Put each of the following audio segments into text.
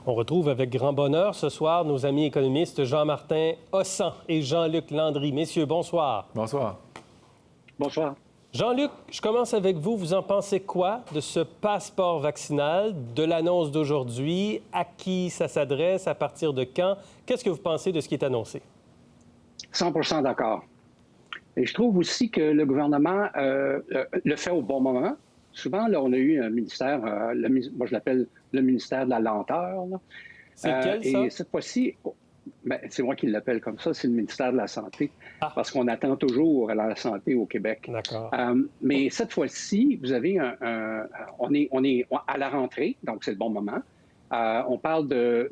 On retrouve avec grand bonheur ce soir nos amis économistes Jean-Martin Hossan et Jean-Luc Landry. Messieurs, bonsoir. Bonsoir. Bonsoir. Jean-Luc, je commence avec vous. Vous en pensez quoi de ce passeport vaccinal, de l'annonce d'aujourd'hui? À qui ça s'adresse? À partir de quand? Qu'est-ce que vous pensez de ce qui est annoncé? 100% d'accord. Et je trouve aussi que le gouvernement le fait au bon moment. Souvent, là, on a eu un ministère, moi je l'appelle le ministère de la lenteur. C'est lequel, ça? Et cette fois-ci, c'est moi qui l'appelle comme ça, c'est le ministère de la Santé, parce qu'on attend toujours à la santé au Québec. D'accord. Mais cette fois-ci, vous avez on est à la rentrée, donc c'est le bon moment. On parle de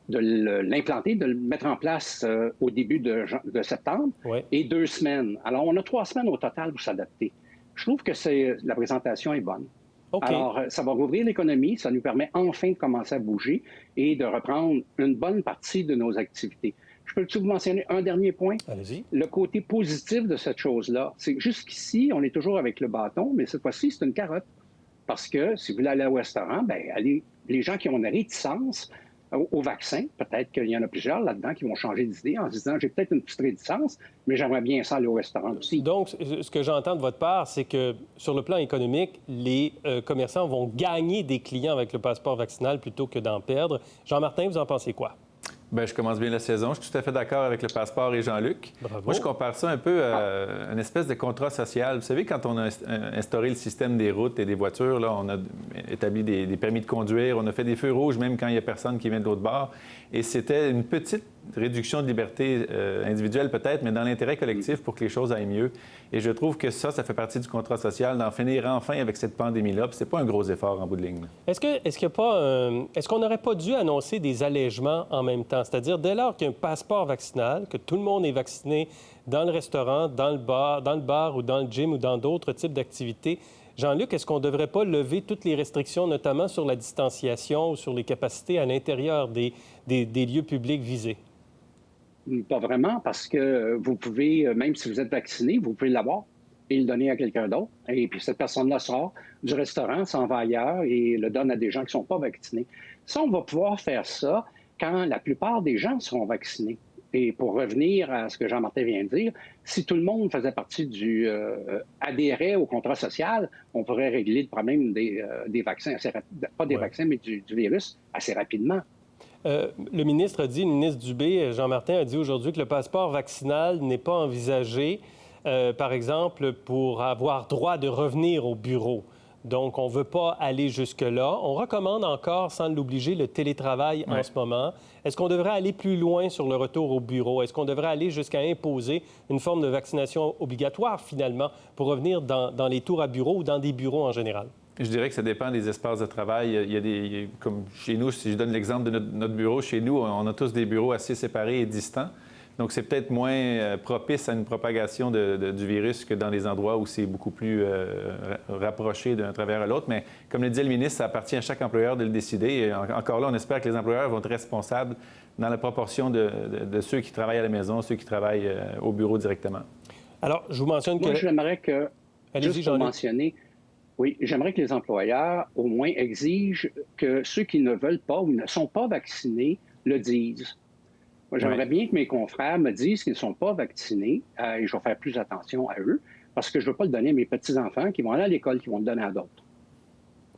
l'implanter, de le mettre en place au début de septembre, Oui. et 2 semaines. Alors, on a 3 semaines au total pour s'adapter. Je trouve que la présentation est bonne. OK. Alors, ça va rouvrir l'économie, ça nous permet enfin de commencer à bouger et de reprendre une bonne partie de nos activités. Je peux-tu vous mentionner un dernier point? Allez-y. Le côté positif de cette chose-là, c'est que jusqu'ici, on est toujours avec le bâton, mais cette fois-ci, c'est une carotte. Parce que si vous voulez aller au restaurant, les gens qui ont une réticence au vaccin, peut-être qu'il y en a plusieurs là-dedans qui vont changer d'idée en se disant « j'ai peut-être une petite réticence, mais j'aimerais bien ça aller au restaurant aussi ». Donc, ce que j'entends de votre part, c'est que sur le plan économique, les commerçants vont gagner des clients avec le passeport vaccinal plutôt que d'en perdre. Jean-Martin, vous en pensez quoi? Bien, je commence bien la saison. Je suis tout à fait d'accord avec le passeport et Jean-Luc. Bravo. Moi, je compare ça un peu à une espèce de contrat social. Vous savez, quand on a instauré le système des routes et des voitures, là, on a établi des permis de conduire, on a fait des feux rouges même quand il n'y a personne qui vient de l'autre bord. Et c'était une petite réduction de liberté individuelle peut-être, mais dans l'intérêt collectif pour que les choses aillent mieux. Et je trouve que ça fait partie du contrat social, d'en finir enfin avec cette pandémie-là. Puis c'est pas un gros effort en bout de ligne. Est-ce qu'on n'aurait pas dû annoncer des allègements en même temps? C'est-à-dire, dès lors qu'il y a un passeport vaccinal, que tout le monde est vacciné dans le restaurant, dans le bar ou dans le gym ou dans d'autres types d'activités, Jean-Luc, est-ce qu'on ne devrait pas lever toutes les restrictions, notamment sur la distanciation ou sur les capacités à l'intérieur des lieux publics visés? Pas vraiment, parce que vous pouvez, même si vous êtes vacciné, vous pouvez l'avoir et le donner à quelqu'un d'autre. Et puis cette personne-là sort du restaurant, s'en va ailleurs et le donne à des gens qui ne sont pas vaccinés. Ça, on va pouvoir faire ça quand la plupart des gens seront vaccinés. Et pour revenir à ce que Jean-Martin vient de dire, si tout le monde faisait partie adhérait au contrat social, on pourrait régler le problème des vaccins, pas des vaccins, mais du virus assez rapidement. Le ministre Dubé, Jean-Martin, a dit aujourd'hui que le passeport vaccinal n'est pas envisagé, par exemple, pour avoir droit de revenir au bureau. Donc, on ne veut pas aller jusque-là. On recommande encore, sans l'obliger, le télétravail en ce moment. Est-ce qu'on devrait aller plus loin sur le retour au bureau? Est-ce qu'on devrait aller jusqu'à imposer une forme de vaccination obligatoire, finalement, pour revenir dans les tours à bureau ou dans des bureaux en général? Je dirais que ça dépend des espaces de travail. Il y a comme chez nous, si je donne l'exemple de notre bureau, chez nous, on a tous des bureaux assez séparés et distants. Donc, c'est peut-être moins propice à une propagation du virus que dans les endroits où c'est beaucoup plus rapproché d'un travers à l'autre. Mais comme le disait le ministre, ça appartient à chaque employeur de le décider. Et encore là, on espère que les employeurs vont être responsables dans la proportion de ceux qui travaillent à la maison, ceux qui travaillent au bureau directement. Alors, je vous mentionne que... Moi, j'aimerais que... Allez-y, juste pour mentionner... Oui, j'aimerais que les employeurs, au moins, exigent que ceux qui ne veulent pas ou ne sont pas vaccinés le disent. Moi, j'aimerais bien que mes confrères me disent qu'ils ne sont pas vaccinés et je vais faire plus attention à eux parce que je ne veux pas le donner à mes petits-enfants qui vont aller à l'école, qui vont le donner à d'autres.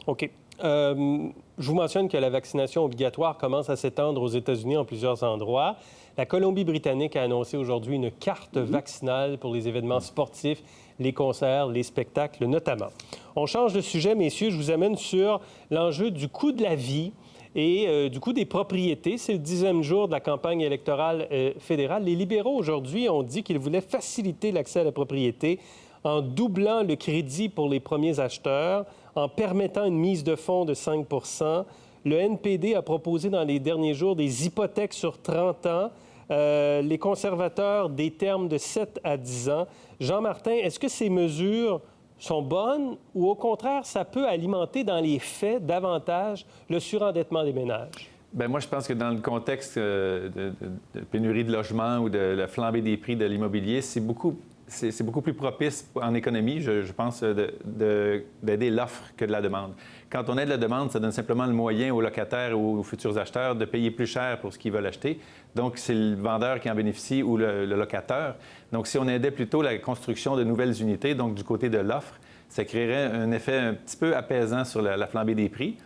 OK. Je vous mentionne que la vaccination obligatoire commence à s'étendre aux États-Unis en plusieurs endroits. La Colombie-Britannique a annoncé aujourd'hui une carte vaccinale pour les événements sportifs, les concerts, les spectacles notamment. On change de sujet, messieurs. Je vous amène sur l'enjeu du coût de la vie et du coût des propriétés. C'est le 10e jour de la campagne électorale fédérale. Les libéraux, aujourd'hui, ont dit qu'ils voulaient faciliter l'accès à la propriété en doublant le crédit pour les premiers acheteurs, en permettant une mise de fonds de 5 %. Le NPD a proposé dans les derniers jours des hypothèques sur 30 ans. Les conservateurs, des termes de 7 à 10 ans. Jean-Martin, est-ce que ces mesures sont bonnes ou, au contraire, ça peut alimenter dans les faits davantage le surendettement des ménages? Bien, moi, je pense que dans le contexte de pénurie de logements ou de la flambée des prix de l'immobilier, c'est beaucoup c'est beaucoup plus propice en économie, je pense, d'aider l'offre que de la demande. Quand on aide la demande, ça donne simplement le moyen aux locataires ou aux futurs acheteurs de payer plus cher pour ce qu'ils veulent acheter. Donc, c'est le vendeur qui en bénéficie ou le locateur. Donc, si on aidait plutôt la construction de nouvelles unités, donc du côté de l'offre, ça créerait un effet un petit peu apaisant sur la flambée des prix.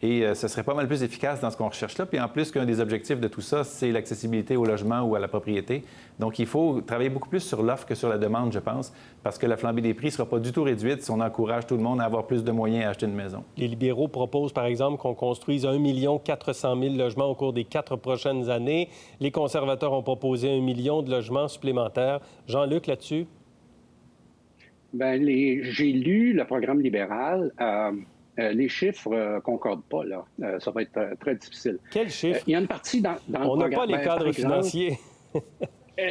Et ce serait pas mal plus efficace dans ce qu'on recherche là. Puis en plus, qu'un des objectifs de tout ça, c'est l'accessibilité au logement ou à la propriété. Donc, il faut travailler beaucoup plus sur l'offre que sur la demande, je pense, parce que la flambée des prix ne sera pas du tout réduite si on encourage tout le monde à avoir plus de moyens à acheter une maison. Les libéraux proposent, par exemple, qu'on construise 1 400 000 logements au cours des 4 prochaines années. Les conservateurs ont proposé 1 million de logements supplémentaires. Jean-Luc, là-dessus? Bien, j'ai lu le programme libéral. Les chiffres ne concordent pas, là. Ça va être très difficile. Quel chiffre? Il y a une partie dans le On n'a programme... pas les cadres financiers.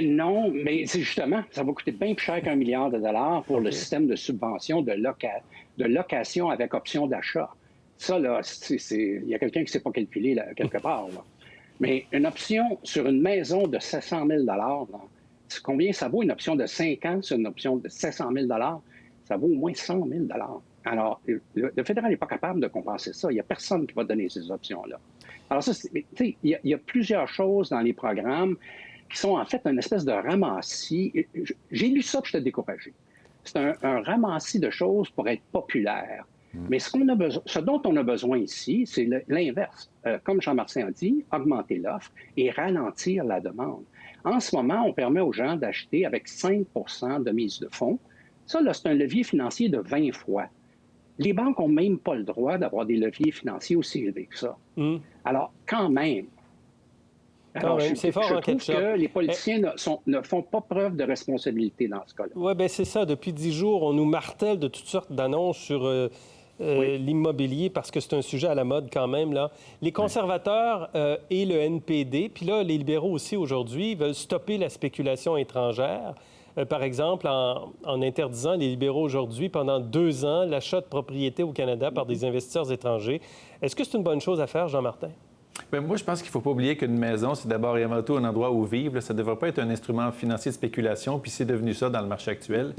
Non, mais c'est justement, ça va coûter bien plus cher qu'1 milliard de dollars pour le système de subvention de location avec option d'achat. Ça, là, il y a quelqu'un qui ne sait pas calculer là, quelque part. Là. Mais une option sur une maison de 700 000 là, combien ça vaut une option de 5 ans sur une option de 700 000 ça vaut au moins 100 000 Alors, le fédéral n'est pas capable de compenser ça. Il n'y a personne qui va donner ces options-là. Alors ça, tu sais, il y a plusieurs choses dans les programmes qui sont en fait une espèce de ramassis. J'ai lu ça, puis j'étais découragé. C'est un ramassis de choses pour être populaire. Mais ce dont on a besoin ici, c'est l'inverse. Comme Jean-Martin a dit, augmenter l'offre et ralentir la demande. En ce moment, on permet aux gens d'acheter avec 5 de mise de fonds. Ça, là, c'est un levier financier de 20 fois. Les banques n'ont même pas le droit d'avoir des leviers financiers aussi élevés que ça. Alors, quand même, c'est fort en quelque chose. Que les politiciens ne font pas preuve de responsabilité dans ce cas-là. Oui, bien c'est ça. Depuis 10 jours, on nous martèle de toutes sortes d'annonces sur l'immobilier parce que c'est un sujet à la mode quand même, là. Les conservateurs et le NPD, puis là, les libéraux aussi aujourd'hui, veulent stopper la spéculation étrangère. Par exemple, en interdisant les libéraux aujourd'hui, pendant 2 ans, l'achat de propriétés au Canada par des investisseurs étrangers. Est-ce que c'est une bonne chose à faire, Jean-Martin? Bien, moi, je pense qu'il ne faut pas oublier qu'une maison, c'est d'abord et avant tout un endroit où vivre. Ça ne devrait pas être un instrument financier de spéculation, puis c'est devenu ça dans le marché actuel.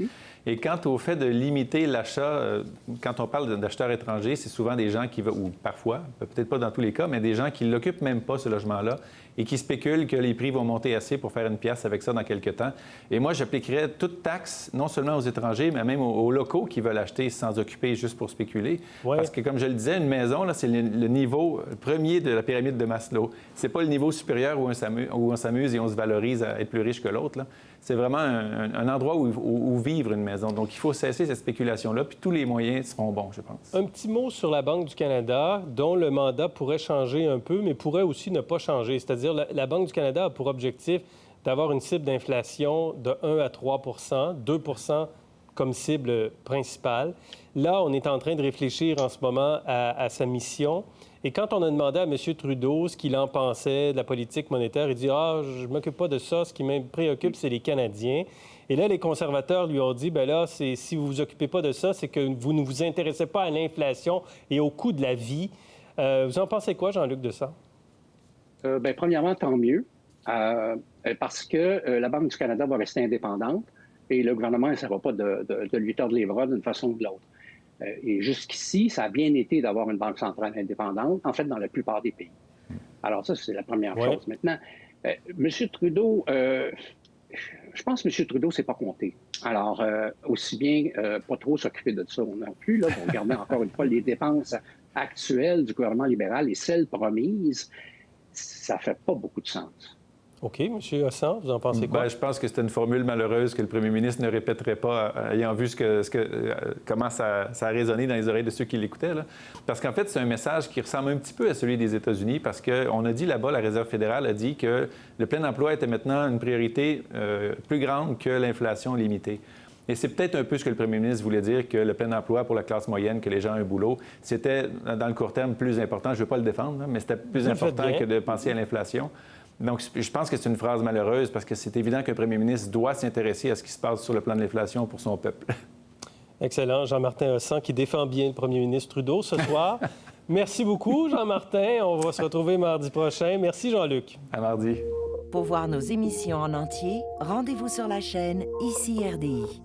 Et quant au fait de limiter l'achat, quand on parle d'acheteurs étrangers, c'est souvent des gens qui veulent, ou parfois, peut-être pas dans tous les cas, mais des gens qui ne l'occupent même pas, ce logement-là, et qui spéculent que les prix vont monter assez pour faire une pièce avec ça dans quelques temps. Et moi, j'appliquerais toute taxe, non seulement aux étrangers, mais même aux locaux qui veulent acheter sans occuper juste pour spéculer. Ouais. Parce que, comme je le disais, une maison, là, c'est le niveau premier de la pyramide de Maslow. C'est pas le niveau supérieur où on s'amuse et on se valorise à être plus riche que l'autre, là. C'est vraiment un endroit où vivre une maison. Donc, il faut cesser cette spéculation-là, puis tous les moyens seront bons, je pense. Un petit mot sur la Banque du Canada, dont le mandat pourrait changer un peu, mais pourrait aussi ne pas changer. C'est-à-dire, la Banque du Canada a pour objectif d'avoir une cible d'inflation de 1 à 3 2 comme cible principale. Là, on est en train de réfléchir en ce moment à sa mission. Et quand on a demandé à M. Trudeau ce qu'il en pensait de la politique monétaire, il dit « Ah, je ne m'occupe pas de ça. Ce qui me préoccupe, c'est les Canadiens. » Et là, les conservateurs lui ont dit « Bien là, si vous ne vous occupez pas de ça, c'est que vous ne vous intéressez pas à l'inflation et au coût de la vie. » Vous en pensez quoi, Jean-Luc, de ça? Bien, premièrement, tant mieux, parce que la Banque du Canada va rester indépendante et le gouvernement n'essaiera pas de lui tordre les bras d'une façon ou de l'autre. Et jusqu'ici, ça a bien été d'avoir une banque centrale indépendante, en fait, dans la plupart des pays. Alors ça, c'est la première chose. Maintenant, M. Trudeau, je pense que M. Trudeau ne s'est pas compté. Alors, aussi bien pas trop s'occuper de ça non plus, là, pour regarder encore une fois les dépenses actuelles du gouvernement libéral et celles promises, ça ne fait pas beaucoup de sens. OK. M. Hossan, vous en pensez quoi? Bien, je pense que c'est une formule malheureuse que le premier ministre ne répéterait pas, ayant vu comment ça a résonné dans les oreilles de ceux qui l'écoutaient. Là. Parce qu'en fait, c'est un message qui ressemble un petit peu à celui des États-Unis, parce qu'on a dit là-bas, la Réserve fédérale a dit que le plein emploi était maintenant une priorité plus grande que l'inflation limitée. Et c'est peut-être un peu ce que le premier ministre voulait dire, que le plein emploi pour la classe moyenne, que les gens aient un boulot, c'était, dans le court terme, plus important. Je ne veux pas le défendre, là, mais c'était plus important que de penser à l'inflation. Donc, je pense que c'est une phrase malheureuse parce que c'est évident qu'un premier ministre doit s'intéresser à ce qui se passe sur le plan de l'inflation pour son peuple. Excellent. Jean-Martin Hossan qui défend bien le premier ministre Trudeau ce soir. Merci beaucoup, Jean-Martin. On va se retrouver mardi prochain. Merci, Jean-Luc. À mardi. Pour voir nos émissions en entier, rendez-vous sur la chaîne ICI RDI.